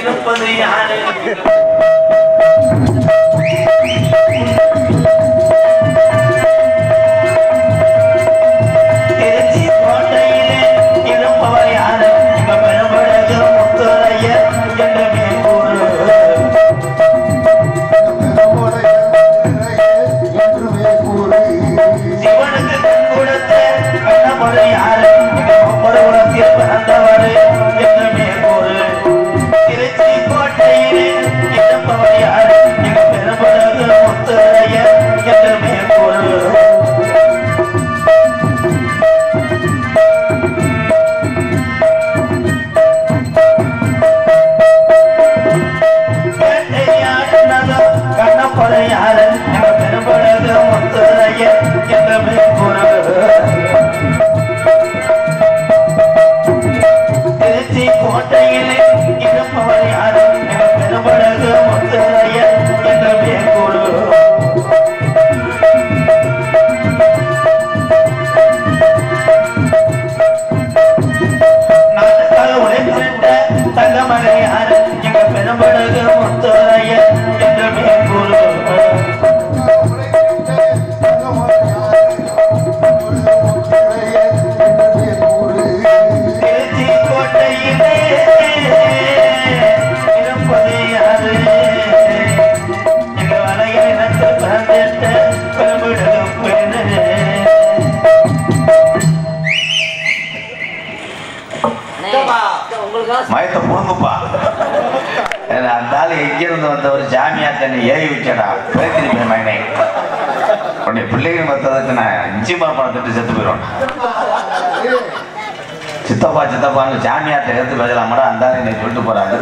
இருப்பது யாரு திருச்சி கோட்டையிலே இருப்பவர் யாரு இங்க பெரும்படுது முத்துரையர் என்று கூறு சிவனுக்கு கண் கொடுத்த கண்ணமுறை யாரு இங்க ஒவ்வொரு உலகத்தில் பிறந்தவர் என்று கூறு திருச்சி கோட்டையிலே இருப்பவர் யாரு இங்க பெரும்படுது முத்துரையர் என்று கூறு கண்ணப்பறையாரு எங்க பெரும்படுது முத்துரையர் என்று கூறு திருச்சி கோட்டையிலே இருப்பவர் யாரு எங்க பெரும்படுது முத்துரையர் என்று கூறு நாட்டுக்காக உழைப்பிட்ட தங்கமலை யாரு எங்க பெரும்படுது முத்துரையர் என்று கூறு திருச்சி கோட்டையிலே இருப்பது யாரு எங்க வலையில் இனத்து பிறந்திட்ட பெரும்பிடுதும் பெண்ணு மயத்தை புடுங்குப்பா. அந்த ஆள் எங்கிருந்து வந்த ஒரு ஜாமியா தன்னை ஏறி வச்சடா பேத்திருப்பேன் மயனை உன்னை பிள்ளைகள் மற்றதுக்கு நான் நிச்சயமா பணத்திட்டு செத்து போயிடும். சித்தப்பா சித்தப்பான்னு ஜாமியாத்தை எடுத்து பேசலாமடா அந்த ஆள் என்னை சொல்லிட்டு போறாரு.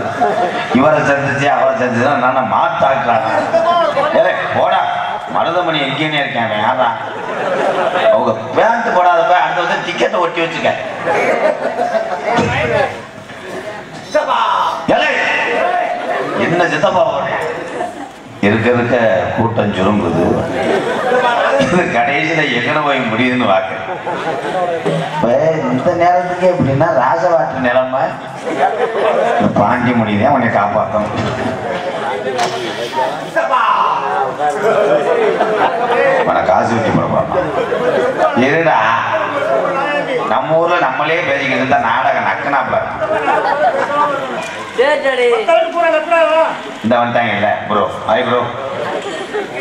இவரை செஞ்சிச்சு அவரை செஞ்சுதான் நான் மாத்தாக்குறாங்க. ஏலே போடா மருதமணி எங்கேன்னு இருக்கேன் யாரா அவங்க பேண்ட் போடாதப்ப அந்த வந்து டிக்கெட்டை ஒட்டி வச்சுக்க. என்ன சித்தப்பா இருக்க இருக்க கூட்டம் சுருங்குது. இது கடைசியில எங்கன போய் முடியுதுன்னு வாக்கு. இந்த நேரத்துக்கு எப்படின்னா ராசவாட்டு நிலைமை பாண்டி முடியுதே அவனை காப்பாற்றணும். காசு வச்சு போடுவாங்க இருடா. நம்ம ஊர்ல நம்மளே பேசிக்கிட்டு இருந்தா நாடகம் நக்கனாப்ல இந்த வந்துட்டாங்க இல்ல ப்ரோ. Hi bro.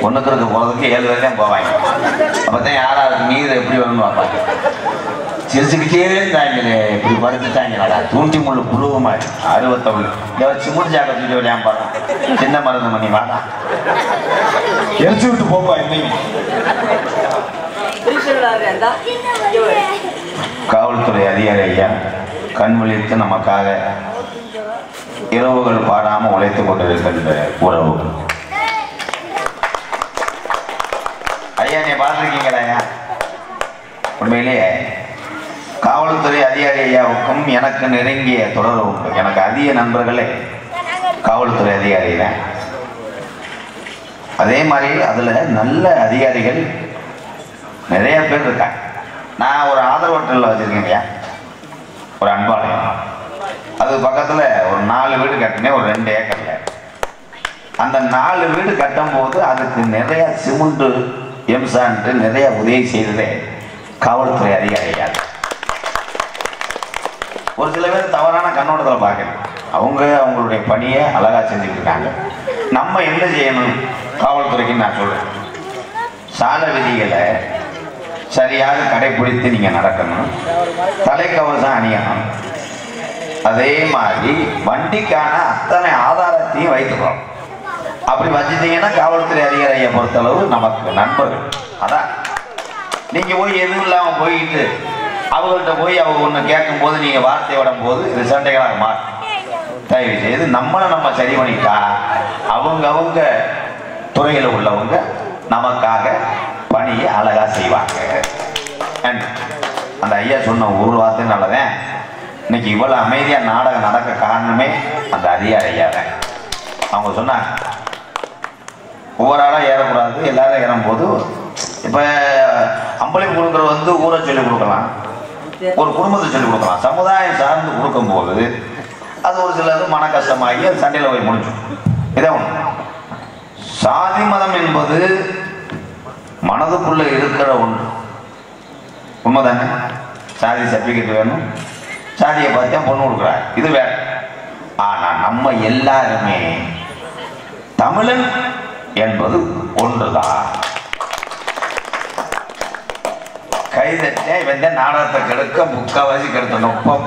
ஒண்ணுக்கு இருக்க போறதுக்கு 7 பேர் தான் போவாங்க. அப்பதான் யாராருக்கு நீர் எப்படி வரணும்னு பார்ப்பாங்க. சிரிச்சுக்கிட்டே இருந்தாங்களே இப்படி படுத்துட்டாங்களா தூண்டி முள்ளு புருவ மாதிரி 61 சிமுடி ஜாக்க தூக்கி விளையாம பாருங்க. சின்ன மருந்து மணி வாடா எரிச்சு விட்டு போப்பா. இன்னைக்கு காவல்துறை அதிகாரி ஐயா கண் விழித்து நமக்காக இரவுகள் பாடாம உழைத்துக் கொண்டிருக்கின்ற உறவு ஐயா. நீ பார்த்துருக்கீங்களா ஐயா? உண்மையிலேயே காவல்துறை அதிகாரி ஐயாவுக்கும் எனக்கு நெருங்கிய தொடர்பு உண்டு. எனக்கு அதிக நண்பர்களே காவல்துறை அதிகாரி தான். அதே மாதிரி அதுல நல்ல அதிகாரிகள் நிறைய பேர் இருக்காங்க. நான் ஒரு ஆதரவு ஹோட்டலில் வச்சிருக்கேன் ஒரு அன்பாலயம். அது பக்கத்துல ஒரு 4 வீடு கட்டினேன் ஒரு 2 ஏக்கர்ல. அந்த 4 வீடு கட்டும் போது அதுக்கு நிறைய சிமெண்ட் எம்சான்ட்டு நிறைய உதவி செய்ததே காவல்துறை அதிகாரிகள். ஒரு சில பேர் தவறான கண்ணோட்டத்தில் பார்க்கணும். அவங்க அவங்களுடைய பணியை அழகா செஞ்சுட்டு இருக்காங்க. நம்ம என்ன செய்யணும் காவல்துறைக்கு நான் சொல்றேன். சாலை விதிகளை சரியாக கடைபிடித்து நீங்க நடக்கணும். தலைக்கவசம் அணியணும். அதே மாதிரி வண்டிக்கான அத்தனை ஆதாரத்தையும் வைத்துக்கணும். அப்படி வச்சுட்டீங்கன்னா காவல்துறை அதிகாரியை பொறுத்தளவு நமக்கு நண்பர்கள். அதான் நீங்க போய் எதுவும் இல்லாம போயிட்டு அவங்கள்ட்ட போய் அவங்க ஒண்ணு கேட்கும் போது நீங்க வார்த்தை விடும் போது இது சண்டைகளாக மாறும். தயவு செய்து நம்மளை நம்ம சரி பண்ணிட்டா அவங்க துறையில உள்ளவங்க நமக்காக பணியை அழகா செய்வாங்க. அந்த ஐயா சொன்ன ஒரு வார்த்தை நல்லதான். இன்னைக்கு இவ்வளவு அமைதியா நாடகம் நடக்க காரணமே அந்த அதிகாரி ஐயா தான். அவங்க சொன்னாங்க ஒவ்வொரு ஆளா ஏறக்கூடாது, எல்லாரும் ஏறும்போது இப்ப அம்பளி கொடுக்குறது வந்து ஊரை சொல்லி கொடுக்கலாம், ஒரு குடும்பத்தை சொல்லி கொடுக்கலாம். சமுதாயம் சார்ந்து கொடுக்கும் போது அது ஒரு சிலது மன கஷ்டமாகி அது சண்டையில் போய் முடிஞ்சோம். இதை ஒன்று. சாதி மதம் என்பது மனதுக்குள்ள இருக்கிற ஒன்று. உண்மைதானே? சாதி சர்டிஃபிகேட் வேணும், சாதியை பார்த்தா பொண்ணு கொடுக்குறாங்க, இது வேற. ஆனா நம்ம எல்லாருமே தமிழன் என்பது ஒன்றுதான். கைதட்ட இவன் நாடகத்தை கெடுக்க முக்காவாசி கெடுத்த நுட்பம்.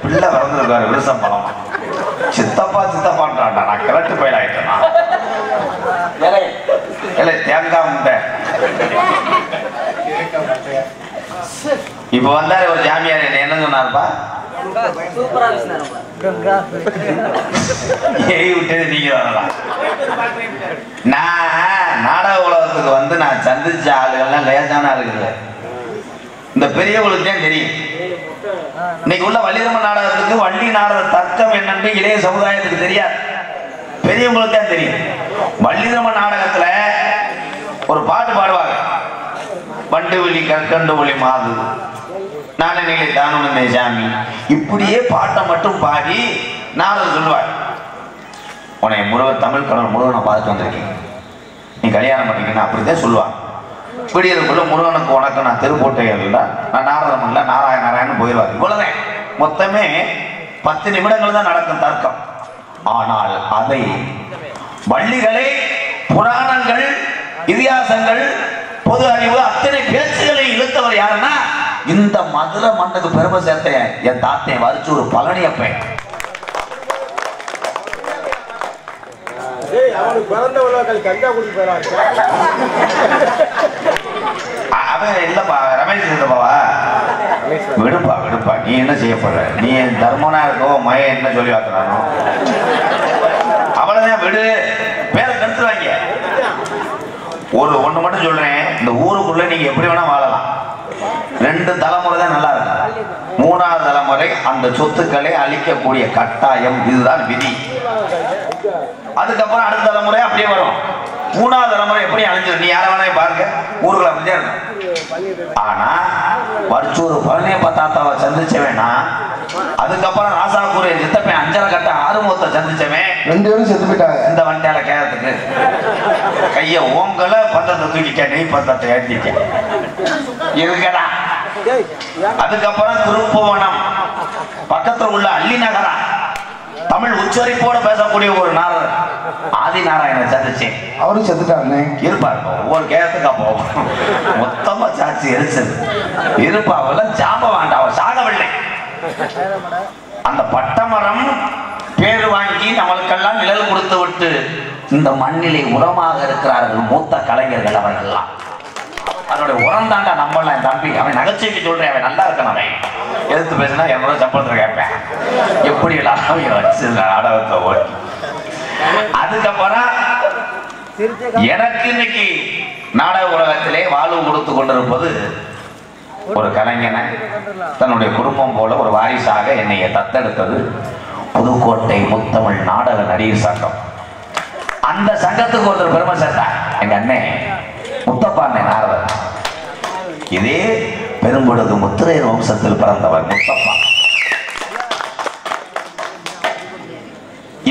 பிள்ளை வளர்ந்துருக்காரு விருசம் பழம். சித்தப்பா சித்தப்பான்றான்டா, நான் கிளட்டு பயிர் ஆயிட்டேனா தேங்காய் முட்டை. இப்ப வந்தாரு ஒரு ஜாமியார், என்ன சொன்னார்ப்பா? விட்டது நீங்க வரலாம். நான் நாடக உலகத்துக்கு வந்து நான் சந்திச்ச ஆளுகள்லாம் லேசான ஆளுகள். இந்த பெரியவங்களுக்கு தான் தெரியும். இன்னைக்கு உள்ள வள்ளிதர்ம நாடகத்துக்கு வள்ளி நாடக தர்க்கம் என்னன்னு இளைய சமுதாயத்துக்கு தெரியாது, பெரியவங்களுக்கு தான் தெரியும். வள்ளிதர்ம நாடகத்துல ஒரு பாட்டு பாடுவாங்க, பண்டு ஒளி கற்கண்டு ஒளி மாது நானே தானுமே சாமி. இப்படியே பாட்டை மட்டும் பாடி நாளை சொல்லுவார், உன்னை முருகன் தமிழ் கடவுள் முருகனை பார்த்துட்டு வந்திருக்கீங்க, நீ கல்யாணம் பண்ணிக்கணும் அப்படிதான் சொல்லுவாங்க. விடியதுக்குள்ள முருகனுக்கு உனக்கு நான் தெருப்போட்டைகள் இல்லை, நான் நாரதம் இல்லை, நாராயணன் போயிடுவார். இவ்வளவுதான். மொத்தமே 10 நிமிடங்கள் தான் நடக்கும் தர்க்கம். ஆனால் அதை வள்ளிகளை புராணங்கள் இதிகாசங்கள் பொது அறிவு அத்தனை பேச்சுகளை இழுத்தவர் யாருன்னா இந்த மதுரை மண்ணுக்கு பெருமை சேர்த்த என் தாத்தன் வரிச்சு ஒரு பழனியப்பன். அவன் இல்லப்பா ரமேஷ் இல்லப்பாவா, விடுப்பா விடுப்பா, நீ என்ன செய்ய போற? நீ என் தர்மனா இருக்கோ மய என்ன சொல்லி வாக்குறானோ அவ்வளவுதான், விடு. பேரை கெடுத்துருவாங்க. ஒண்ணு மட்டும் சொல்றேன், இந்த ஊருக்குள்ள நீங்க எப்படி வேணா வாழலாம். 2 தலைமுறை தான் நல்லா இருக்கும். 3ஆவது தலைமுறை அந்த சொத்துக்களை அழிக்கக்கூடிய கட்டாயம், இதுதான் விதி. அதுக்கப்புறம் அடுத்த தலைமுறை அப்படியே வரும். 3ஆவது தலைமுறை எப்படி அழிஞ்சிடும்? நீ யார வேணா பாருங்க, ஊருக்குள்ள அப்படியே இருக்கும். ஆனா வருச்சூர் பழனியப்ப தாத்தாவை சந்திச்சவேனா, அதுக்கப்புறம் ராசாக்கூரை சித்தப்பேன் அஞ்சரை கட்ட ஆறுமுகத்தை சந்திச்சவன் 2 பேரும் செத்து போயிட்டாங்க. இந்த வண்டியால கேரத்துக்கு கைய ஓங்கல பந்தத்தை தூக்கிக்க, நெய் பந்தத்தை ஏற்றிக்க இருக்கடா. அதுக்கப்புறம் திருப்புவனம் பக்கத்துல உள்ள அள்ளி நகரா தமிழ் உச்சரிப்போட பேசக்கூடிய ஒரு நாரதர் ஆதி நாராயணன் சந்திச்சேன். அவரும் செத்துட்டாருன்னு இருப்பாரு. ஒவ்வொரு கேரத்துக்கா போவோம், மொத்தமா சாட்சி எரிச்சது இருப்பா. அவெல்லாம் சாப வேண்டாம், அவர் சாகவில்லை. அந்த பட்டமரம் பேரு வாங்கி நம்மளுக்கெல்லாம் நிழல் கொடுத்து விட்டு இந்த மண்ணிலே உரமாக இருக்கிறார்கள் மூத்த கலைஞர்கள். அவர்கள்லாம் அதனுடைய உரம் தாண்டா நம்மளாம். என் தம்பி அவன் நகைச்சுவைக்கு சொல்றேன், அவன் நல்லா இருக்கான். அவன் எதிர்த்து பேசினா என்னோட சம்பளத்தில் கேட்பேன், எப்படி எல்லாம் வச்சு நாடகத்தை ஓட்டி. அதுக்கப்புறம் எனக்கு இன்னைக்கு நாடக உலகத்திலே வாழ்வு கொடுத்து கொண்டிருப்பது ஒரு கலைஞனை தன்னுடைய குடும்பம் போல ஒரு வாரிசாக என்னை தத்தெடுத்தது புதுக்கோட்டை முத்தமிழ் நாடக நடிகர் சங்கம். அந்த சங்கத்துக்கு ஒருத்தர் பெருமை சேர்த்தார், எங்க அண்ணன் முத்தப்பா அண்ணன் நாரதர். இதே பெரும்பொழுது முத்திரையர் வம்சத்தில் பிறந்தவர் முத்தப்பா.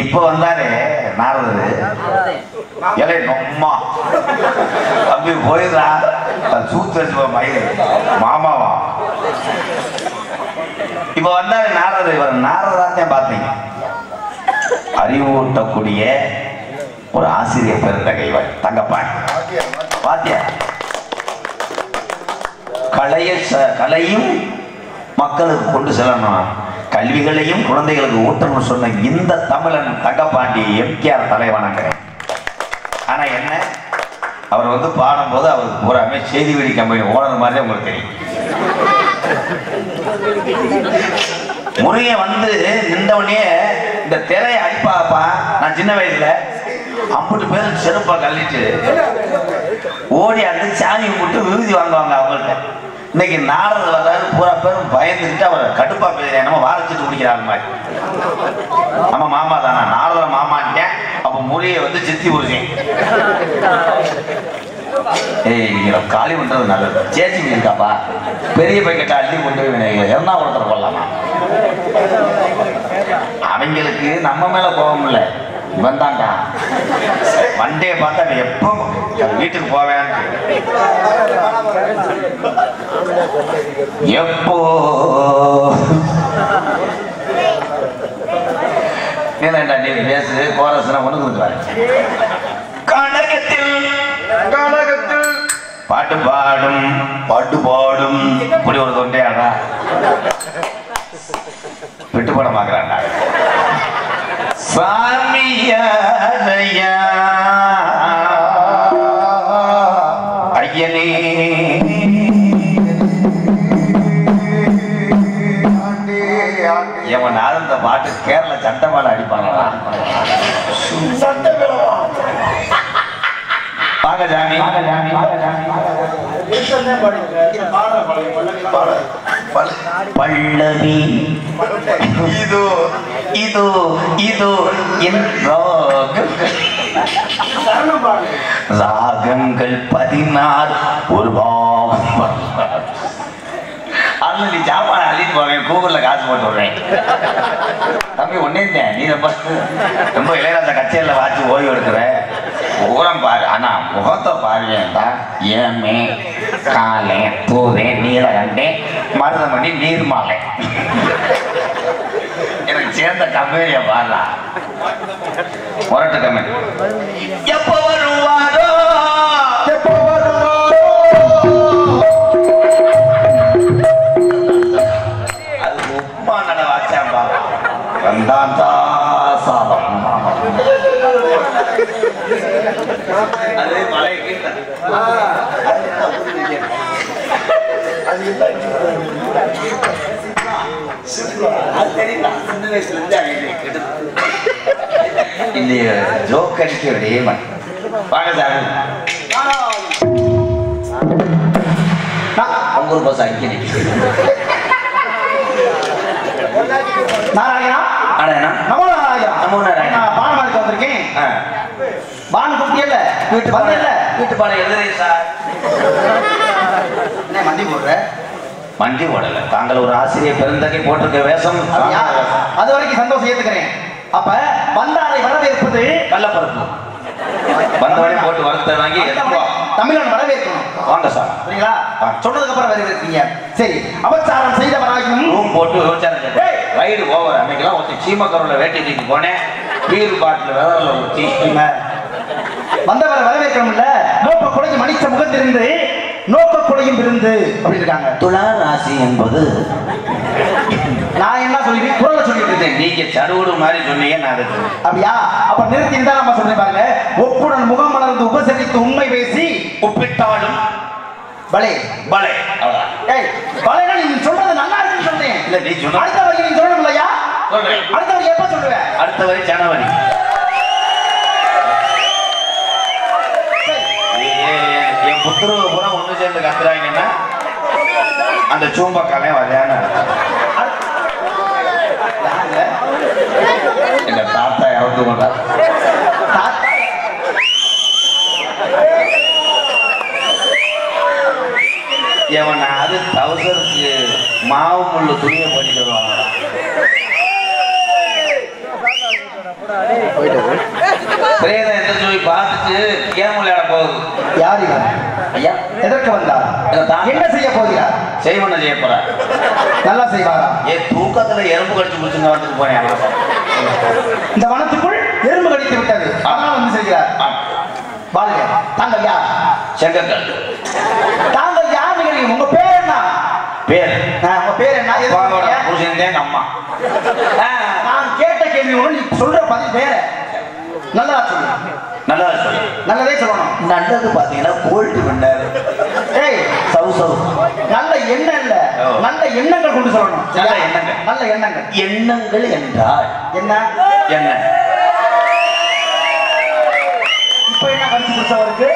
இப்ப வந்தாரு நாரதரு, இலை நொம்மா தம்பி போயிடுறா சூத்து மாமாவா. இப்ப வந்தாரு நாரதர். இவர் நாரதராத்தான் பார்த்தீங்க, அறிவூட்டக்கூடிய ஒரு ஆசிரியர் பெருந்தகைவர் தங்கப்பாணி பாத்தியா. கலையும் மக்களுக்கு கொண்டு செல்லணும், கல்விகளையும் குழந்தைகளுக்கு ஊட்டணும்னு சொன்ன இந்த தமிழன் தங்கப்பாண்டி எம்கேஆர் தலைவணங்கிறேன். ஆனா என்ன, அவர் வந்து பாடும்போது அவர் பூராமே செய்தி வெளி கம்பெனி ஓனர் மாதிரி உங்களுக்கு தெரியும். முருகன் வந்து நின்றவனே இந்த திரையை அடிப்பாப்பா. நான் சின்ன வயசுல அம்புட்டு பேர் செருப்பா கழிட்டு ஓடி அந்த சாமி கும்பிட்டு விருதி வாங்குவாங்க அவங்கள்ட்ட. இன்னைக்கு நாரது வர்றாரு, பூரா பேரும் பயந்துக்கிட்டு அவரை கடுப்பா பேசுறேன், நம்ம வாரச்சிட்டு குடிக்கிறாங்க மாதிரி. நம்ம மாமா தானே நாரத மாமான்ட்டேன். அப்ப முறியை வந்து சித்தி புரிச்சேன். ஏய் நீங்க காலி பண்றது நல்லது. சேச்சி இருக்காப்பா, பெரிய பைக்கிட்ட அள்ளி கொண்டு போய் எர்ணாகுளத்தில் போடலாமா? நம்ம மேல கோபம் இல்லை, இவன் தான்டா வண்டியை பார்த்தா நீ எப்போ வீட்டுக்கு போவேன்னு எப்போ நீலண்டா நீ பேசு கோரஸ்னா ஒண்ணு கொடுக்குறாரு. கனகத்தில் கனகத்தில் பாட்டு பாடும் பாட்டு பாடும் இப்படி ஒரு தொண்டையாடா விட்டு போட மாக்குறாண்டா சாமியாரையா ஐயனே எவன் இந்த பாட்டு கேரள சண்டை மேல அடிப்பாங்களா? வாங்க ஜாமி பல்லவி இதோ இதோ இதோ என் ராகங்கள் 16 ஒரு அதுல நீ சாப்பாடு அள்ளிட்டு போவேன், கூகுள்ல காசு போட்டு விடுறேன். தம்பி ஒன்னே நீ ரொம்ப இளையராஜா கச்சேரியில் வாட்சி ஓய்வு எடுக்கிற உரம் பாரு, ஆனா முகத்தை பாருவேன்டா ஏமே காலை தூவே நீலகண்டே மருதமணி நீர்மாலை எனக்கு சேர்ந்த கம்பெனியை பாருடா முரட்டு கம்பெனி. எப்போ வருவாரோ எப்போ வருவாரோ அது உப்மா நட வாச்சாம்பா வந்தான் சாதம் அது மலை இந்த ஜோக் அடிக்க வாங்க சார் உங்க ஒரு பஸ் அடிக்க நாராயணா நாராயணா நமோ நாராயணா நமோ நாராயணா பானம் மாதிரி வந்திருக்கேன். பானம் குட்டியல்ல வீட்டு வந்தில்ல வீட்டு பாடம் எழுதுறேன் சார். என்ன மண்டி போடுற? மண்டி ஓடல, தாங்கள் ஒரு ஆசிரியர் பெருந்தகை போட்டிருக்க வேஷம் அது வரைக்கும் சந்தோஷம் ஏத்துக்கிறேன். அப்ப வந்தாரை வரவேற்பது கள்ளப்பருப்பு வந்தவனே போட்டு வறுத்த வாங்கி தமிழன் வரவேற்கணும். வாங்க சார் சரிங்களா? சொன்னதுக்கு அப்புறம் வரவேற்பீங்க. சரி, அபச்சாரம் செய்தவராயும் ரூம் போட்டு விபச்சாரம் ரைடு ஓவர். அன்னைக்கெல்லாம் ஒருத்தி சீமக்கரோட வேட்டி தூக்கி போனேன், பீர் பாட்டில் வெதரில் ஊற்றி வந்தவரை வரவேற்கணும்ல. நோக்க கொலையும் மனித முகத்திலிருந்து நோக்க கொலையும் இருந்து அப்படி இருக்காங்க. துலா ராசி என்பது நான் என்ன சொல்லிட்டு குரலை சொல்லிட்டு இருந்தேன், நீங்க சடுகுடு மாதிரி சொன்னீங்க. நான் அதுக்கு அப்படியா? அப்ப நிறுத்தி தான் நம்ம சொல்லி பாருங்க. ஒப்புடன் முகம் மலர்ந்து உபசரித்து உண்மை பேசி ஒப்பிட்டாலும் பலே பலே ஏய் பலேனா நீ சொல்றது நல்லா இருக்குன்னு சொன்னேன். இல்ல நீ சொன்ன அடுத்த வரி நீ சொல்லணும் இல்லையா? சொல்றேன். அடுத்த வரி எப்ப சொல்லுவேன்? அடுத்த வரி ஜனவரி. என் புத்திரவை பூரா ஒண்ணு சேர்ந்து கத்துறாங்கன்னா அந்த சூம்பக்காலே வரையான எங்க தாத்தா இறந்து கொண்டார். எவன் அது தவசருக்கு மாவு முள்ளு துணியை பண்ணிட்டு வருவாங்க. பிரேதம் எந்த சொல்லி பார்த்துட்டு கேம் விளையாட போகுது. யார் இவர்? ஐயா எதற்கு வந்தார்? என்ன செய்ய போகிறார்? செய்வன செய்ய போறார். நல்லா செய்வாரா? தூக்கத்துல எறும்பு கடிச்சு முடிச்சுங்க வந்துட்டு போனேன். இந்த வனத்துக்குள் எறும்பு கடித்து விட்டது, அதனால் வந்து செய்கிறார். வாழ்க. தாங்கள் யார்? செங்கக்கல். தாங்கள் யார்? உங்க பேர் என்ன? பேர் உங்க பேர் என்ன? புருஷன் அம்மா. நான் கேட்ட கேள்வி ஒண்ணு, நீ சொல்ற பதில் வேற. நல்லா சொல்லு. நல்லா சொல்லு. நல்லதே சொல்லணும். நல்லது பாத்தீங்கன்னா கோல்டு பண்ணாரு. ஏய் சவு சவு. நல்ல எண்ணம் இல்ல, நல்ல எண்ணங்கள் கொண்டு சொல்லணும். நல்ல எண்ணங்கள். நல்ல எண்ணங்கள். எண்ணங்கள் என்றால் என்ன? என்ன? இப்ப என்ன கருத்து புடிச்சவருக்கு?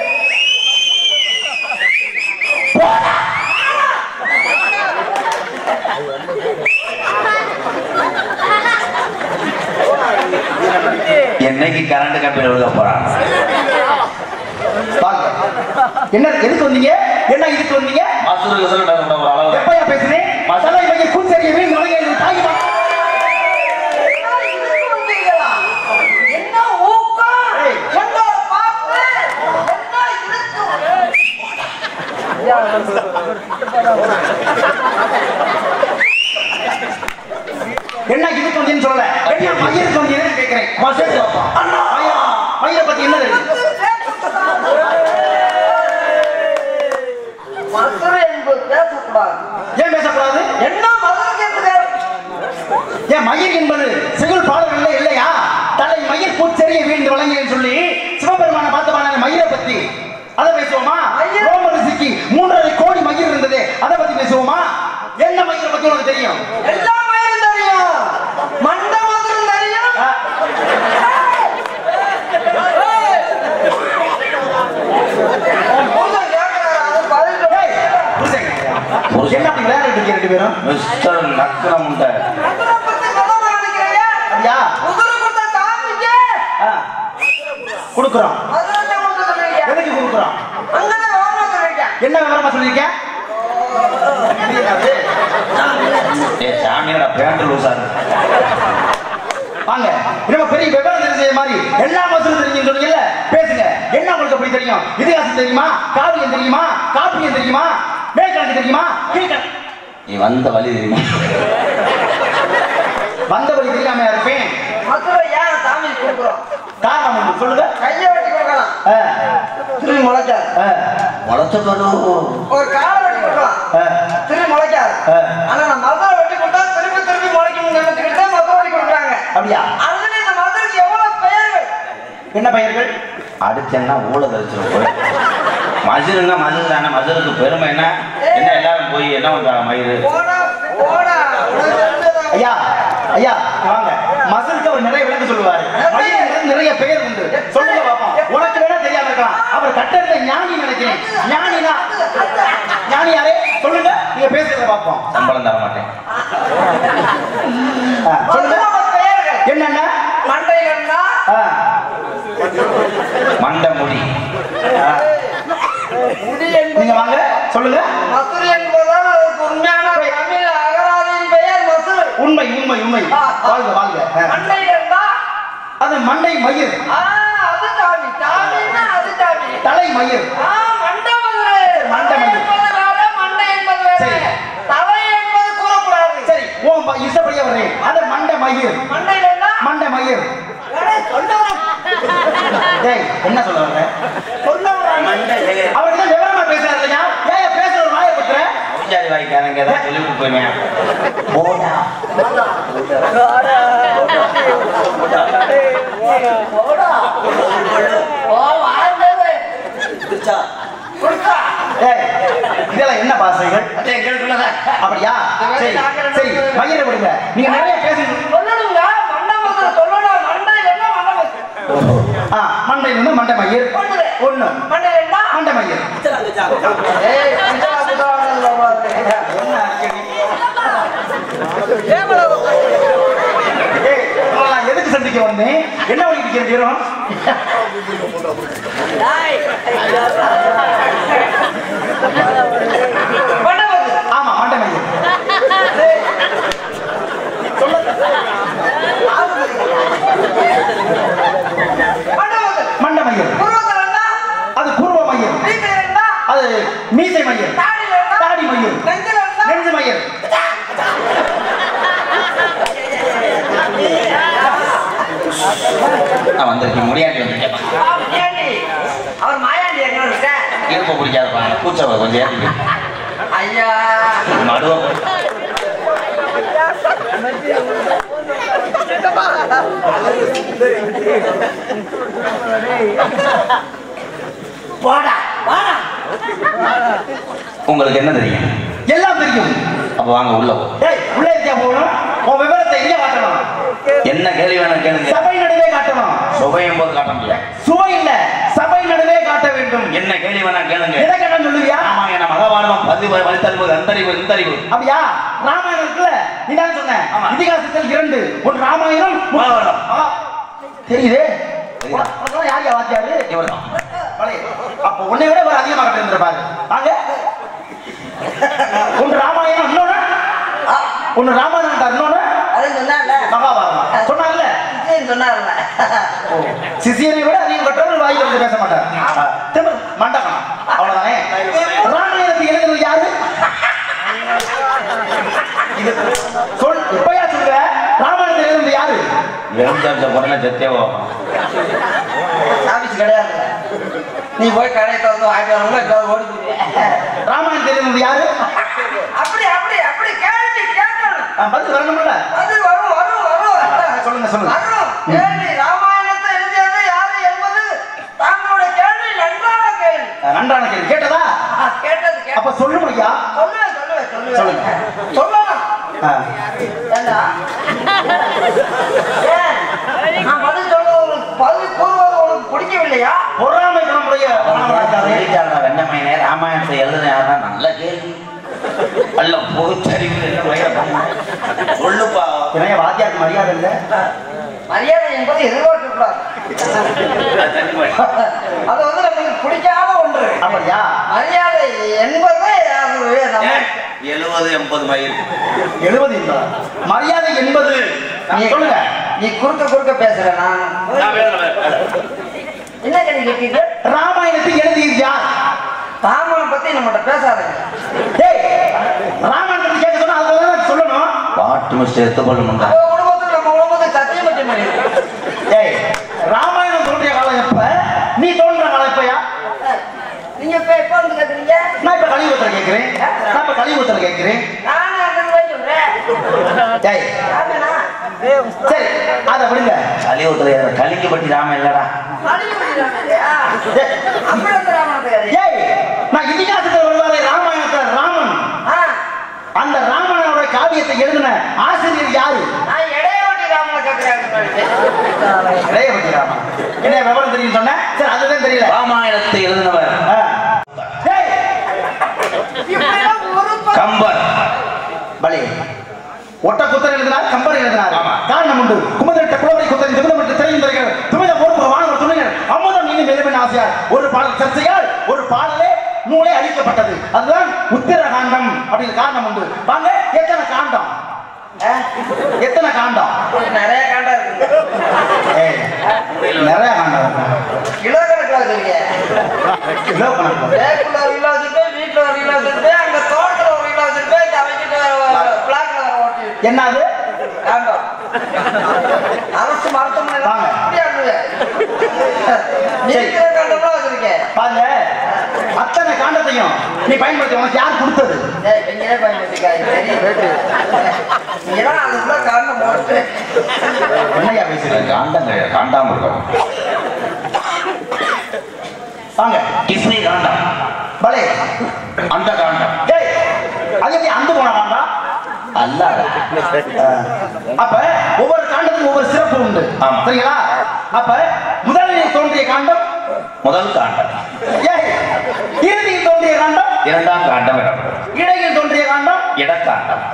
என்னைக்கு கரண்ட் கம்பியில் விழுக போறான்? என்ன எதுக்கு வந்தீங்க? என்ன இதுக்கு வந்தீங்க? எப்பயா பேசுனேன்? மசாலா இவங்க கூச்சரிய மீன் மலையை தாய்மா என்ன இதுக்கு வந்தீங்கன்னு சொல்லல. என்ன மயிருக்கு வந்தீங்கன்னு கேட்கிறேன். மயிரை பத்தி என்ன தெரியும்? மதுரை என்பது பேசக்கூடாது. ஏன் பேசக்கூடாது? என்ன மதுரை கேட்குது? ஏன் மயிர் என்பது சிகுல் பாடல்கள் இல்லையா? தலை மயிர் பூச்செறிய வீழ்ந்து வழங்கினு சொல்லி சிவபெருமான பார்த்த மயிரை பத்தி அதை பேசுவோமா? ரோம ரிஷிக்கு 3.5 கோடி மயிர் இருந்தது, அதை பத்தி பேசுவோமா? என்ன மயிரை பத்தி உனக்கு தெரியும்? எல்லா மயிரும் தெரியும். மண்ட மதுரம் தெரியும். என்ன அப்படி விளையாடிட்டு இருக்கீங்க ரெண்டு பேரும்? மிஸ்டர் நக்கரம் உண்டை கொடுக்குறோம். எதுக்கு கொடுக்குறோம்? என்ன விவரமா சொல்லிருக்கேன்? சாமியோட பேண்ட் லூசா இருக்கு. வாங்க, நம்ம பெரிய விவரம் தெரிஞ்ச மாதிரி எல்லா மசூரும் தெரியும் சொன்னீங்கல்ல, பேசுங்க. என்ன உங்களுக்கு அப்படி தெரியும்? இதிகாசம் தெரியுமா? காவியம் தெரியுமா? காப்பியம் தெரியுமா? மேற்கணக்கு தெரியுமா? கீழ்கணக்கு நீ வந்த வழி தெரியுமா? வந்த வழி தெரியாம இருப்பேன். மதுரை ஏன் சாமி கொடுக்குறோம்? காரணம் ஒண்ணு சொல்லுங்க. கையை வெட்டி கொடுக்கலாம். திரும்பி முளைக்காது. முளைச்ச பிறகு ஒரு காலை வெட்டி கொடுக்கலாம். திரும்பி முளைக்காது. ஆனா நான் மதுரை வெட்டி கொடுத்தா திரும்பி திரும்பி முளைக்கும் நினைச்சுக்கிட்டு மதுரை வெட்டி கொடுக்குறாங்க. அப்படியா? அதுல இந்த மதுரைக்கு எவ்வளவு பெயர்கள்? என்ன பெயர்கள்? அடிச்சேன்னா ஊழ தரிச்சிடும் போய். மதுருன்னா மதுரு தானே. மதுருக்கு பெருமை என்ன? என்ன எல்லாரும் போய் என்ன பண்றாங்க? மயிறு போடா போடா. ஐயா ஐயா வாங்க. மசூருக்கு அவர் நிறைய விளக்க சொல்லுவாரு. மயிருக்கு நிறைய பெயர் உண்டு. சொல்லுங்க பாப்போம். உனக்கு வேணா தெரியாம இருக்கலாம். அவர் கட்டறத ஞானி நினைக்கிறேன். ஞானினா ஞானி யாரே? சொல்லுங்க, நீங்க பேசுறத பாப்போம். சம்பளம் தர மாட்டேன். சொல்லுங்க பெயர்கள் என்னென்ன? மண்டைகள்னா மண்டை முடி. நீங்க வாங்க சொல்லுங்க. மதுரை என்பதுதான் அதற்கு உண்மையான தமிழ் அகராதியின் பெயர் மதுரை. உண்மை உண்மை உண்மை. வாழ்க வாழ்க. மண்டைகள்னா அது மண்டை மயிர். அது சாமி. சாமின்னா அது சாமி. தலை மயிர். மண்டை மதுரை. மண்டை மயிர். மண்டை என்பது வேற. தலை என்பது கூறக்கூடாது. சரி, உன் இஷ்டப்படியே வர்றேன். அது மண்டை மயிர். மண்டைகள்னா மண்டை மயிர். டேய், என்ன சொல்ல வர்ற? அவருக்கு தான் விவரமா பேசுறாரு இல்லையா? ஏன் பேசுற ஒரு வாயை பத்துற? பூஜாரி வாய்க்காரங்க ஏதாவது சொல்லிவிட்டு போயிடுவேன். போடா இதெல்லாம் என்ன பாசைகள்? அப்படியா? சரி சரி, மயிரை விடுங்க. நீங்க நிறைய பேசுங்க. சொல்லணுங்க. மண்டை மதுரை சொல்லணும். மண்டைகள்னா மண்டை மதுரை. மண்டை வந்து மண்டை மயிர். ஒண்ணு மண்டைகள்னா மண்டை மயிர். எதுக்கு சந்திக்க வந்தேன்? என்ன பண்ணிட்டு இருக்கிறோம்? ஆமா, மண்டை மயிர். மண்டை மயிர். அது பூர்வ மயிர். அது மீசை மயிர். தாடி மயிர். நெஞ்சு மயிர். நான் வந்திருக்கேன். முடியாண்டி வந்திருக்கேன். அவர் மாயாண்டி எங்க இருக்க? இருப்ப பிடிக்காதப்பா. பூச்சவை கொஞ்சம் ஏற்றி ஐயா மடுவோம். போடா வாடா. உங்களுக்கு என்ன தெரியும்? எல்லாம் தெரியும். அப்ப வாங்க உள்ள போ. டேய், உள்ளே இருக்கியா போகணும்? உன் விவரத்தை எங்க காட்டணும்? என்ன கேள்வி வேணும் கேளுங்க. சபை நடுவே காட்டணும். சுவையும் போது காட்ட முடியாது. சுவை இல்ல, சபை நடுவே காட்ட வேண்டும். என்ன கேள்வி வேணா கேளுங்க. எதை கேட்டா சொல்லுவியா? ராமாயண மகாபாரதம் வழித்தறிவு அந்தறிவு இந்தறிவு. அப்படியா? ராமாயணம் இருக்குல்ல, நீ தான் சொன்ன. ஆமா. இதிகாசத்தில் 2. ஒன்று ராமாயணம், மகாபாரதம். தெரியுது. தெரியுதா? யார் யா வாத்தியாரு? இவர்தான். அப்ப உன்னை விட ஒரு அதிகமாக இருந்திருப்பாரு. வாங்க. ஒன்று ராமாயணம், ஒன்னு ராமாயணம், இன்னொன்னு மகாபாரதம். சொன்னாங்கல்ல, சிசியனை விட அதிகம் கற்றவர் வாய் வந்து பேச மாட்டார். மண்டபம் அவ்வளவுதானே. ராமாயணத்துக்கு எழுதுறது யாரு? சொல், இப்பயா சொல்ற? வெறும் சாப்பிட்ட பொருளை செத்தே போகும். ஆபீஸ் கிடையாது. நீ போய் கடையை திறந்து வாங்கிட்டு வரவங்க ஏதாவது ஓடிச்சு. ராமாயணம் தெரியுது யாரு? அப்படி அப்படி அப்படி கேள்வி கேட்கணும். பதில் வரணும்ல. அது வரும் வரும் வரும். சொல்லுங்க சொல்லுங்க. வரும். கேள்வி ராமாயணத்தை எழுதியது யாரு என்பது தாங்களுடைய கேள்வி நன்றான கேள்வி. நன்றான கேள்வி. கேட்டதா? கேட்டது கேட்டது. அப்ப சொல்லுங்க ஐயா. சொல்லுவேன் சொல்லுவேன் சொல்லுவேன். சொல்லுங்க. சொல்லணும். ஏண்டா? நான் பதில் சொல்றது பதில் கூறுவது உனக்கு பிடிக்கவில்லையா? பொறாமை குணமுடைய வெண்ணமையினே ராமாயணத்தை எழுதுனா நல்ல கேள்வி. நல்ல பொறுத்தறிவு சொல்லுப்பா. இணைய வாத்தியாருக்கு மரியாதை இல்லை. மரியாதை என்பது எதிர்பார்க்க கூடாது. அது வந்து நமக்கு பிடிக்காத ஒன்று. அப்படியா? மரியாதை என்பது 70 80 மயில் 70 என்பதா? மரியாதை என்பது சொல்லுங்க. நீ குறுக்க குறுக்க பேசுற. நான் என்ன கேள்வி கேட்டீங்க? ராமாயணத்தை எழுதியது யார்? ராமனை பத்தி நம்மகிட்ட பேசாதீங்க. டேய், ராமாயணத்தை கேட்க சொன்னா அதுதான் சொல்லணும். பாட்டு மிஸ்டர் எடுத்துக்கொள்ளணும். நம்ம குடும்பத்துக்கு நம்ம குடும்பத்துக்கு சத்தியம் வச்ச மாதிரி. டேய், ராமாயணம் தோன்றிய காலம் எப்ப? நீ தோன்ற காலம் எப்பயா? நீங்க இப்ப எப்ப வந்து கேக்குறீங்க? நான் இப்ப கலியுகத்துல கேட்கிறேன். நான் இப்ப கலியுகத்துல கேட்கிறேன். நானும் அங்கதான் சொல்றேன். டேய், ராமனா? சரி அதை விடுங்க. கலியுகத்துல கலிங்கப்பட்டி ராமன் இல்லடா. ஏய், நான் இதிகாசத்துல வருவாரே ராமாயணத்துல ராமன். அந்த ராமனோட காவியத்தை எழுதின ஆசிரியர் யாரு? இடையோட்டி ராமனை கேட்கிறேன். இடையபதி ராமன். என்ன விவரம் தெரியும் சொன்ன? சரி, அதுதான் தெரியல. ராமாயணத்தை எழுதினவர் ஏய், கம்பர். பலே ஒட்ட குத்தர் எழுதினார், கம்பர் எழுதினார். ஆமா. காரணம் உண்டு. குமதட்ட குலவரை குத்தரின் திமிதமற்ற திரையும் தருகிறார். துமித போர்ப்பு வானவர் துணைகள் அமுதம் இன்னும் எழுப்பின ஆசையார். ஒரு பாடல் சர்ச்சையால் ஒரு பாடலே நூலே அழிக்கப்பட்டது. அதுதான் உத்திர காண்டம் அப்படின்னு காரணம் உண்டு. வாங்க, எத்தனை காண்டம்? எத்தனை காண்டம்? நிறைய காண்டா இருக்கு. ஏய், நிறைய காண்டம் இருக்கு. கிலோ கணக்கில் வச்சிருக்கீங்க. கிலோ கணக்கு. பேக்குள்ள ஒரு கிலோ வச்சிருப்பேன், வீட்டுல ஒரு கிலோ வச்சிருப்பேன், அங்க தோட்டத்துல ஒரு கிலோ வச்சிருப்பேன், இங்க அவைக்கிட்ட பிளாக்ல ஓட்டி என்னது? காண்டம். அரசு மருத்துவமனை வாங்க. நீக்கிற காண்டம்லாம் வச்சிருக்கேன். பாருங்க, அத்தனை காண்டத்தையும் நீ பயன்படுத்தி உனக்கு யார் கொடுத்தது? நீங்களே பயன்படுத்திக்காது தெரியும். நீங்களாம் அதுக்குள்ள காண்டம் போட்டு என்னையா பேசுறீங்க? காண்டம் கிடையாது, காண்டாமிருகம். வாங்க, கிஸ்னி காண்டம். பலே அந்த காண்டம் டேய், அது எப்படி அந்த போன காண்டம்? அல்ல. அப்ப ஒவ்வொரு காண்டத்துக்கும் ஒவ்வொரு சிறப்பு உண்டு. ஆமா. சரிங்களா? அப்ப முதலில் தோன்றிய காண்டம் முதல் காண்டம். ஏய், இறுதியில் தோன்றிய காண்டம் இரண்டாம் காண்டம் எனப்படும். இடையில் தோன்றிய காண்டம் இடக்காண்டம்.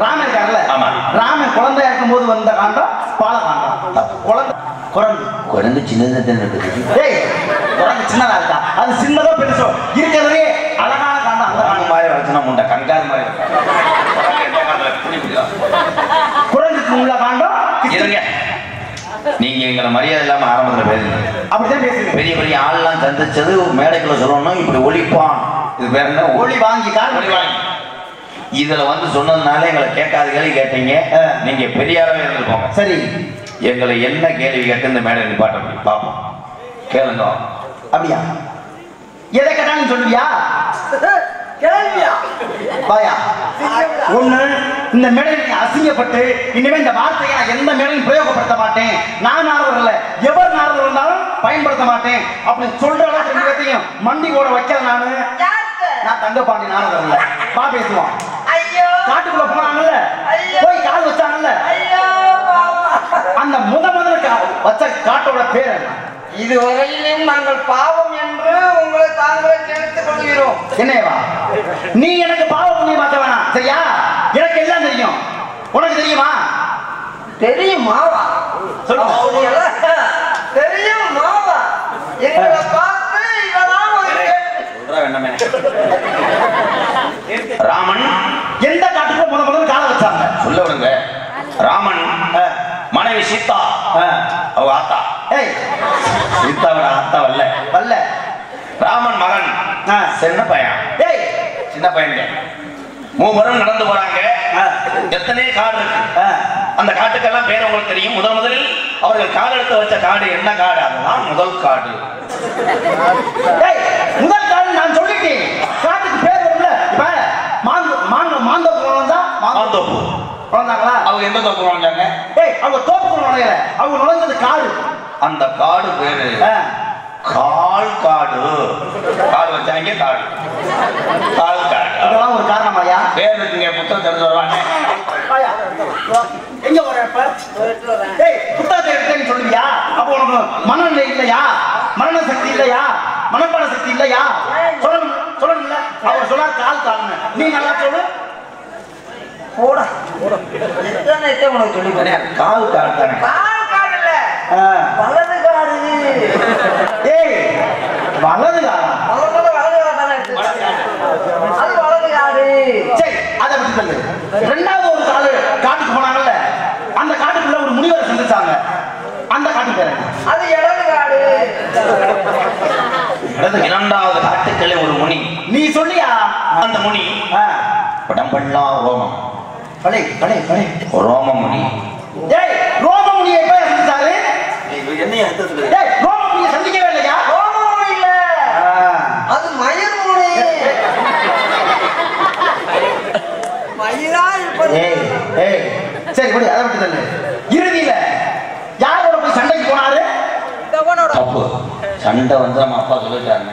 ராமன் இருக்கார்ல? ஆமா. ராமன் குழந்தையா இருக்கும் போது வந்த காண்டம் பாலகாண்டம். குழந்தை குரங்கு குரங்கு சின்னதாக இருக்குது. டேய், குரங்கு சின்னதா இருக்கா? அது சின்னதோ பெருசோ இருக்கிறதே அழகான காண்டம். அந்த குரங்கு மாதிரி வளர்த்துனா முண்டை கங்கார் மாதிரி குரங்குக்கு உள்ள காண்டம் இருங்க. நீங்க எங்களை மரியாதை இல்லாம ஆரம்பத்துல பேசுங்க. அப்படிதான் பேசுறீங்க. பெரிய பெரிய ஆள்லாம் சந்திச்சது மேடைக்குள்ள சொல்லணும். இப்படி ஒழிப்பான். இது பேர் என்ன? ஒளி வாங்கி கால் ஒளி வாங்கி. இதுல வந்து சொன்னதுனால எங்களை கேட்காத கேள்வி கேட்டீங்க. நீங்க பெரியாரவே இருந்துருக்கோங்க. சரி, எங்களை என்ன கேள்வி கேட்டு இந்த மேடை நிப்பாட்ட முடியும் பார்ப்போம். கேளுங்க. அப்படியா? எதை கேட்டாலும் சொல்லுவியா? கேள்வியா? பாயா, ஒண்ணு இந்த மேடையில் அசிங்கப்பட்டு இனிமே இந்த வார்த்தையை நான் எந்த மேடையும் பிரயோகப்படுத்த மாட்டேன். நான் நாரதர் இல்ல, எவர் நாரதர் இருந்தாலும் பயன்படுத்த மாட்டேன் அப்படி சொல்ற அளவுக்கு ரெண்டு பேர்த்தையும் மண்டி போட வைக்கல. நான் தங்கப்பாண்டி நாரதர் இல்ல. பா பேசுவோம். ஐயோ, காட்டுக்குள்ள போனாங்கல்ல, போய் கால் வச்சாங்கல்ல, ஐயோ, அந்த முதல்ல வச்ச காட்டோட பேர் என்ன? இதுவரையிலும் நாங்கள் பாவம் என்று உங்களை தாங்களே நினைத்துக் கொள்கிறோம். என்னவா? நீ எனக்கு பாவ புண்ணியம் மாத்த வேணாம், சரியா? எனக்கு எல்லாம் தெரியும். உனக்கு தெரியுமா? தெரியுமாவா? தெரியும் மாவா? எங்களை பார்த்து இதெல்லாம் ராமன் எந்த காட்டுக்குள்ள முதல்ல கால வச்சாங்க? சொல்ல விடுங்க. ராமன் மனைவி சீதா அவ ஆத்தா. ஏய், சீதாவோட ஆத்தா வல்ல வல்ல. ராமன் மகன் சின்ன பையன். ஏய், சின்ன பையன் மூவரும் நடந்து போறாங்க. எத்தனை காடு இருக்கு. அந்த காட்டுக்கெல்லாம் பேர் உங்களுக்கு தெரியும். முதலில் அவர்கள் கால் எடுத்து வச்ச காடு என்ன காடு? அதுதான் முதல் காடு. முதல் காடு நான் சொல்லிட்டேன். காட்டுக்கு பேர் வரும்ல. இப்ப மாந்தோப்பு மாந்தோப்பு வளர்ந்தாங்களா? அவங்க எந்த தோப்பு நுழைஞ்சாங்க? அவங்க தோப்புக்குள்ள நுழையல, அவங்க நுழைஞ்சது காடு. அந்த காடு பேரு கால் காடு. காடு வச்சாங்க காடு, கால் காடு. அதெல்லாம் ஒரு காரணமாயா? பேர் இருக்குங்க, புத்தகம் தெரிஞ்சு வருவாங்க. எங்க வர இப்ப? புத்தகத்தை எடுத்தேன்னு சொல்லுவியா? அப்போ உனக்கு மனநிலை இல்லையா? மரண சக்தி இல்லையா? மனப்பாட சக்தி இல்லையா? சொல்லணும்ல. அவர் சொன்னா கால் காரணம். நீ நல்லா சொல்லு. போடா உனக்கு சொல்லி கால் காடு தானே. கால் காடு இல்ல, வலது காடு. வலது காடா? வலது காடு தானே. அது வலது காடு. சரி, அதை பத்தி சொல்லு. ரெண்டாவது ஒரு காட்டுக்கு போனாங்கல்ல, அந்த காட்டுக்குள்ள ஒரு முனிவரை சந்திச்சாங்க. அந்த காட்டு பேரு அது இடது காடு. இரண்டாவது காட்டுக்களே ஒரு முனி. நீ சொல்லியா? அந்த முனி உடம்பெல்லாம் ரோமம். பலே பலே பலே ரோம முனி. ரோம முனியை போய் சந்திச்சாரு. என்னைய ரோம முனியை சந்திக்கவே இல்லையா? ரோம முனி இல்ல, அது மயிர் முனி. மயிரா இருப்பது. சரி படி, அதை விட்டு தள்ளு. இறுதியில யாரோட போய் சண்டைக்கு போனாரு? தப்பு. சண்டை வந்து நம்ம அப்பா சொல்லிட்டாங்க.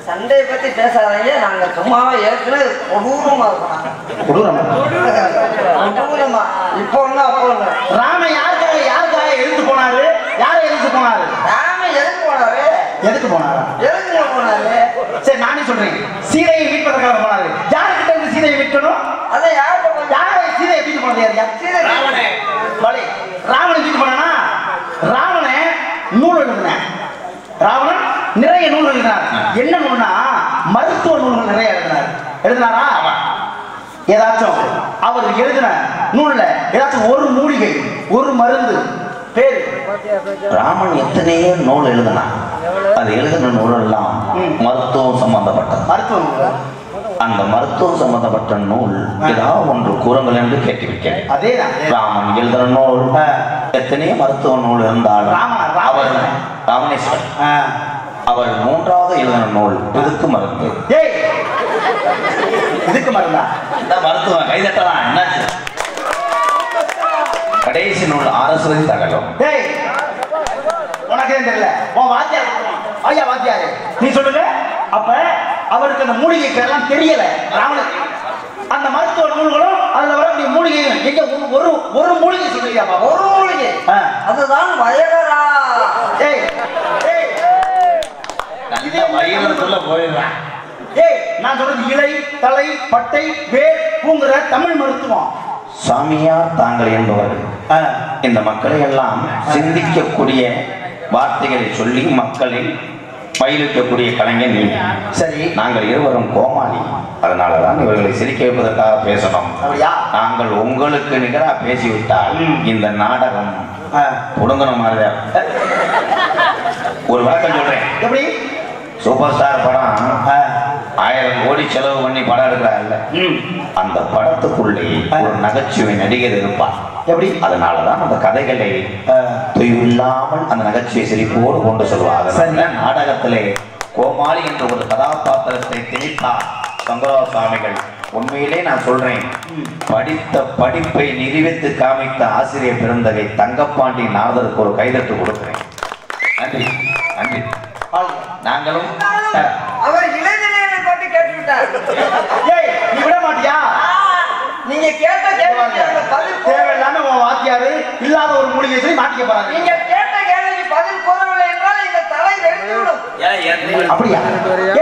சண்டையை பத்தி பேசாதீங்க. நாங்க சும்மாவே ஏற்கனவே கொடூரமா இருக்கோம். கொடூரமா இப்போ ஒண்ணு அப்போ ஒண்ணு. ராம யாருக்காக எழுந்து போனாரு? யாரை எழுந்து போனாரு? ராம எதுக்கு போனாரு? எதுக்கு போனாரு? எதுக்கு போனாரு? சரி, நானே சொல்றேன். சீதையை மீட்பதற்காக போனாரு. யாருக்கிட்ட இருந்து சீதையை மீட்கணும்? அதை யார் பண்ண? யாரை சீதையை மீட்டு போனது? யார்? ராவணே. ராவணன் மீட்டு போனானா? ராவணன் நூல் எழுதினான். ராவணன் நிறைய நூல் எழுதினார். என்ன நூல்னா மருத்துவ நூல்கள் நிறைய எழுதினாரா? ஏதாச்சும் அவர் எழுதின நூல்ல ஏதாச்சும் ஒரு மூலிகை, ஒரு மருந்து பேரு? ராமன் எத்தனையோ நூல் எழுதினான். அது எழுதின நூல் எல்லாம் மருத்துவம் சம்பந்தப்பட்டது. மருத்துவ நூல். அந்த மருத்துவம் சம்பந்தப்பட்ட நூல் ஏதாவது ஒன்று கூறுங்கள் என்று கேட்டிருக்கேன். அதேதான். ராமன் எழுதின நூல் எத்தனையோ மருத்துவ நூல் இருந்தாலும் அவர் ராமேஸ்வரன் அவர் மூன்றாவது எழுதின நூல் இதுக்கு மருந்து. இதுக்கு மருந்தா? மருத்துவம் கைதட்டலாம். என்னாச்சு? கடைசி நூல் ஆரஸ்வதி தகவலும். உனக்கு தெரியல. உன் வாத்தியார் ஐயா வாத்தியாரு நீ சொல்லுங்க. அப்ப அவருக்கு அந்த மூலிகை பேரெல்லாம் தெரியல. ராவணன் அந்த மருத்துவ நூல்களும் அதுல வரக்கூடிய மூலிகையும் எங்க ஒரு மூலிகை சொல்லுங்க. ஒரு மூலிகை அதுதான் வயகரா. போயிடுறேன். நான் சொல்றது இலை, தலை, பட்டை, வேர், பூங்குற தமிழ் மருத்துவம். சாமியார் தாங்கள் என்பவர்கள் இந்த மக்களை எல்லாம் சிந்திக்கக்கூடிய வார்த்தைகளை சொல்லி மக்களில் பயிரிக்கக்கூடிய கலைஞர் நீ. சரி, நாங்கள் இருவரும் கோமாளி. அதனாலதான் இவர்களை சிரிக்க வைப்பதற்காக பேசணும். நாங்கள் உங்களுக்கு நிகராக பேசிவிட்டால் இந்த நாடகம் புடுங்கின மாதிரி. ஒரு விளக்கம் சொல்றேன். எப்படி? சூப்பர் ஸ்டார் படம் 1000 கோடி செலவு பண்ணி படம் எடுக்கிறாங்கல்ல, அந்த படத்துக்குள்ளே ஒரு நகைச்சுவை நடிகர் இருப்பான். எப்படி? அதனாலதான் அந்த கதைகளை தொய்வில்லாமல் அந்த நகைச்சுவை சிரிப்போடு கொண்டு சொல்வாங்க. நாடகத்திலே கோமாளி என்ற ஒரு கதாபாத்திரத்தை திணித்தார் சங்கரா சுவாமிகள். உண்மையிலே நான் சொல்றேன், படித்த படிப்பை நிரூபித்து காமித்த ஆசிரியர் பெருந்தகை தங்கப்பாண்டி நாரதருக்கு ஒரு கைதட்டு கொடுக்கிறேன். நன்றி நன்றி. நாங்களும் அவர் இளைஞர்களை பற்றி கேட்டுவிட்டார். நீ விட மாட்டியா? நீங்க கேட்ட கேள்விக்கு பதில் தேவையில்லாம உன் வாத்தியாரு இல்லாத ஒரு மூலிகை சொல்லி மாட்டிக்க போறாங்க. நீங்க கேட்ட கேள்விக்கு பதில் கூறவில்லை என்றால் இந்த தலை வெடித்துவிடும். அப்படியா?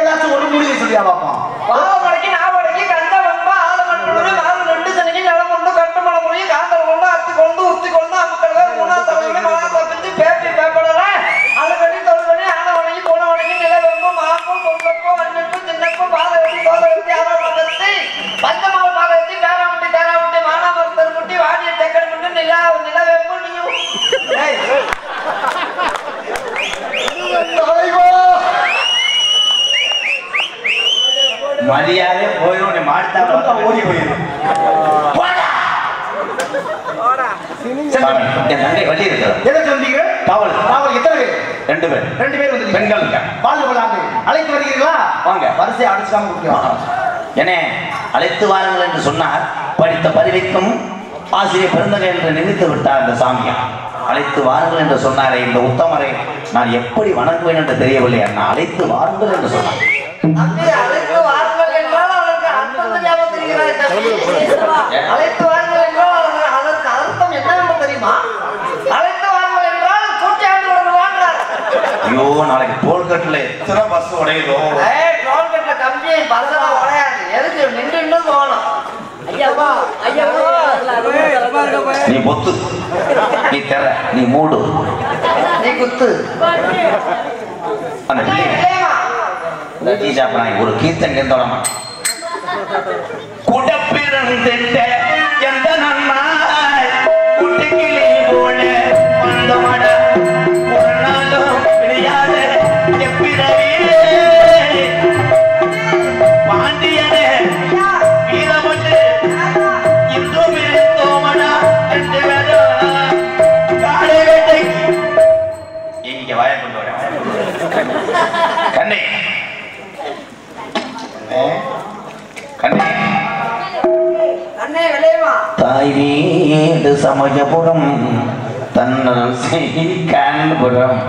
ஏதாச்சும் ஒரு மூலிகை சொல்லியா பாப்போம். பாவமடைக்கு நாவடைக்கு கண்ட வன்பா ஆலமன்புடு நாலு ரெண்டு சனிக்கு நிலம் கொண்டு கட்டுமலை மொழி காந்தல் கொண்டு அத்தி கொண்டு உத்தி கொண்டு அமுக்கள் மூணா தலைவலி மகா தப்பிச்சு பேப்பி பேப்படல அழுகடி தொழுகடி ஆன வணங்கி போன வணங்கி நிலவெம்பு மாப்பும் பொங்கப்போ வன்னிப்பு சின்னப்பு பாதவெட்டி தோதவெட்டி ஆரோகத்தி பஞ்சமாவு பாதவெட்டி பேராமுட்டி தேராமுட்டி மானாமரத்தர் முட்டி வாடிய தெக்கடி முட்டு நிலவெம்பு நீயும் மரியாதை போயிடும். நீ மாட்டா ஓடி போயிடும். என் தங்கை வழி இருக்கிறது. எதற்கு வந்தீங்க? காவல். காவல் எத்தனை பேர்? 2 பேர். 2 பேர் வந்து பெண்கள் வாழ்ந்து கொள்ளாங்க. அழைத்து வருகிறீர்களா? வாங்க. வரிசை அடிச்சாம கொடுக்கலாம். என்னே அழைத்து வாருங்கள் என்று சொன்னார். படித்த பதிவிக்கும் ஆசிரியர் பிறந்தகை என்று நினைத்து விட்டார் அந்த சாமியா. அழைத்து வாருங்கள் என்று சொன்னாரே, இந்த உத்தமரை நான் எப்படி வணங்குவேன் என்று தெரியவில்லை. அண்ணா அழைத்து வாருங்கள் என்று சொன்னார். அழைத்து வாருங்கள் என்றால் அவருக்கு அர்த்தம் தெரியாமல் தெரிகிறார். அழைத்து வாருங்கள் என்றால் அதற்கு அர்த்தம் என்னவென்று தெரியுமா? அழைத்து வாருங்கள் என்றால் கூட்டியாண்டு வருவாங்கிறார். ஐயோ, நாளைக்கு டோல்கட்டில் எத்தனை பஸ் உடையுதோ. டோல்கட்ல கம்பி பஸ்ஸெல்லாம் உடையாது. எதுக்கு நின்று போகணும்? ஐயாவா ஐயாவா நீ பொத்து, நீ தெர, நீ மூடு, நீ குத்து. அந்த இந்த டீ சாப்பிட்றாங்க. ஒரு கீர்த்தன் கேந்தோடமா குடப்பிறந்திட்ட எந்த நன்னாய் குட்டிக்கிளி போல வந்தமட ஒரு நாளும் பிரியாத எப்பிறவே பாண்டியனே வீரமட்டு இந்து பிரித்தோமடா ரெண்டு பேரும் காடை வேட்டை. இங்க வாய கொண்டு வர கண்ணே கண்ணே அண்ணே விளையுமா? தாய் வீடு சமயபுரம் தன்னல் கான்புரம்.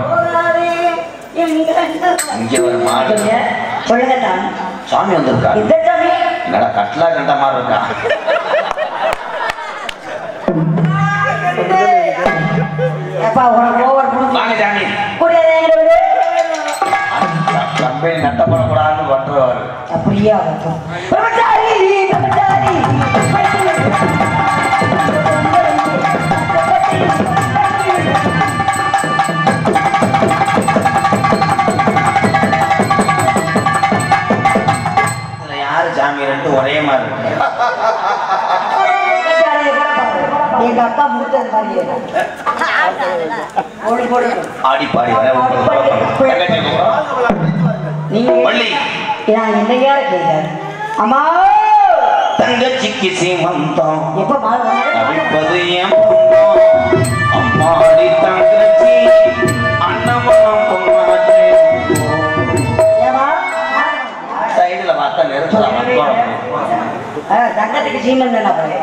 இங்க ஒரு மாடு சாமி வந்திருக்கா. என்னடா கட்லா கண்ட மாதிரி இருக்கா. வாங்க சாமி. கம்பெனி நட்டப்படக்கூடாதுன்னு பண்றவாரு. அப்படியே யாரு சாமி ரெண்டு ஒரே மாதிரி இருக்கு. எங்க அக்கா முடிச்சது மாதிரியே ஆடி பாடி வர நீங்க நான் என்ன யார கேட்க அம்மா தங்கச்சிக்கு சீமந்தம் எப்ப தவிப்பது என் அம்மாடி தங்கச்சி அண்ணமனம் பொண்ணாச்சு. சைடுல பார்த்தா நெருக்கலாம். தங்கத்துக்கு சீமன் தானே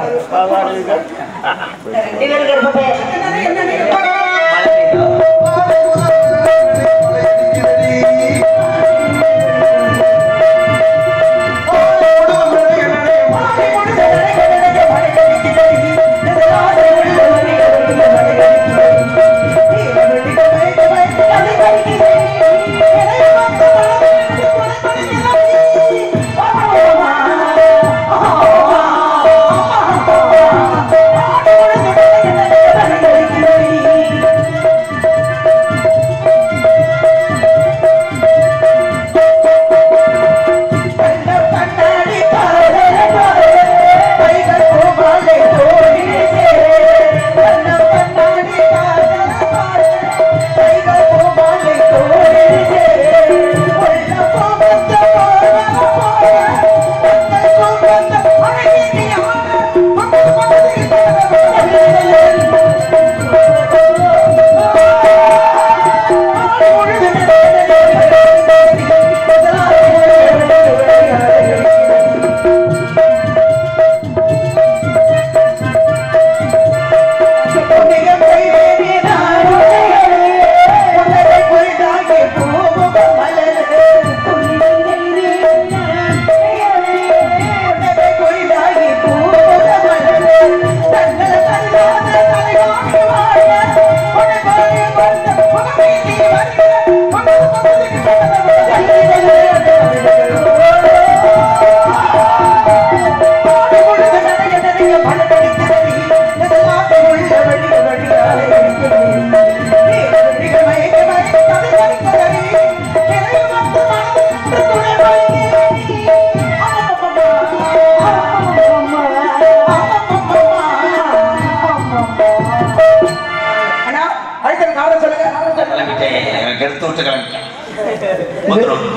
கிளம்பிட்டேன். எனக்கு எடுத்து விட்டு கிளம்பிட்டேன்.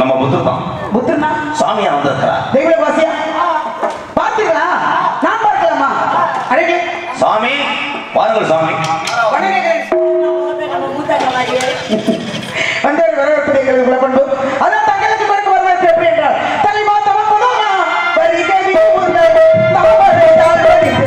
நம்ம புத்துருக்கோம் புத்திரனா சாமியா வந்திருக்கிறார். தெய்வ வாசியா பார்த்தீங்களா? நான் பார்க்கலாமா? அடே சாமி வாருங்கள் சாமி. வந்தவர் வரவேற்புடைகள் குலப்பண்பு அதான் தங்களுக்கு பிறகு வரவேற்பு எப்படி என்றால் தலைமா தமக்குதோனா பரிகவி உன்னை தாமரை தாழ்வடித்து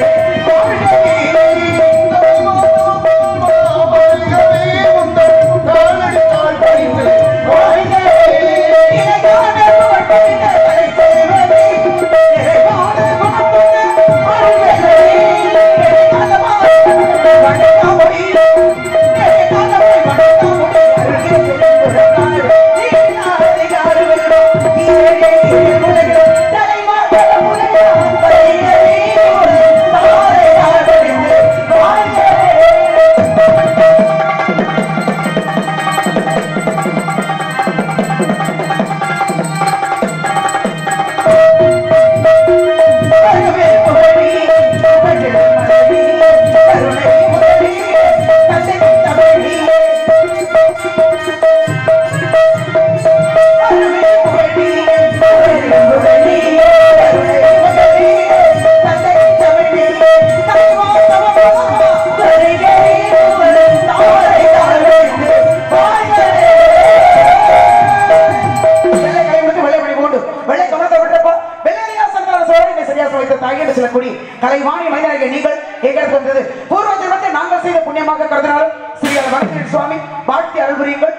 கலைவாணி மனிதனாகிய நீங்கள் எங்களுக்கு வந்தது பூர்வ ஜென்மத்தை நாங்கள் செய்த புண்ணியமாக கருதினாலும் ஸ்ரீ வடக்கு சுவாமி வாழ்த்தி அருள் புரியுங்கள்.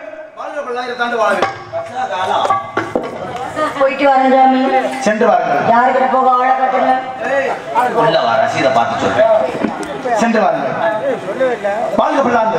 போயிட்டு வரேன் சாமி. சென்று வாருங்கள். யாருக்கு போக ஆள கட்டுங்க. உள்ள வா ரசீதை பார்த்து சொல்றேன். சென்று வாருங்கள். வாழ்க பிள்ளாந்து